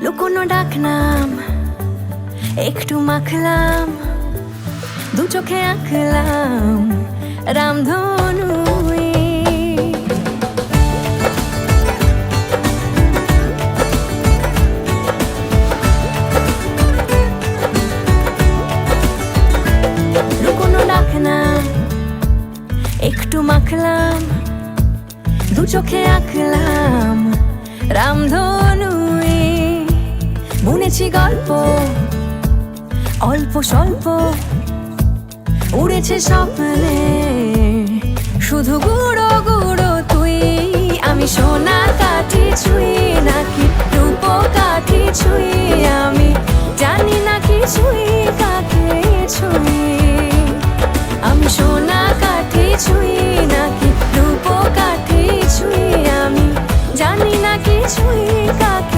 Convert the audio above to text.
লুকোনো ডাকনাম একটু মাখলাম, দু চোখে আঁকলাম রামধনু। লুকোনো ডাকনাম একটু মাখলাম, দু চোখে আঁকলাম রামধনু। বুনেছি গল্প অল্প স্বল্প, উড়েছে স্বপ্নে শুধু গুঁড়ো গুঁড়ো তুই। আমি সোনা কাঠি ছুঁই নাকি রূপ কাঠি ছুঁই, আমি জানি না কিছুই কাকে ছুঁই। আমি সোনা কাঠি ছুঁই নাকি রূপ কাঠি ছুঁই, আমি জানি না কিছুই কাকে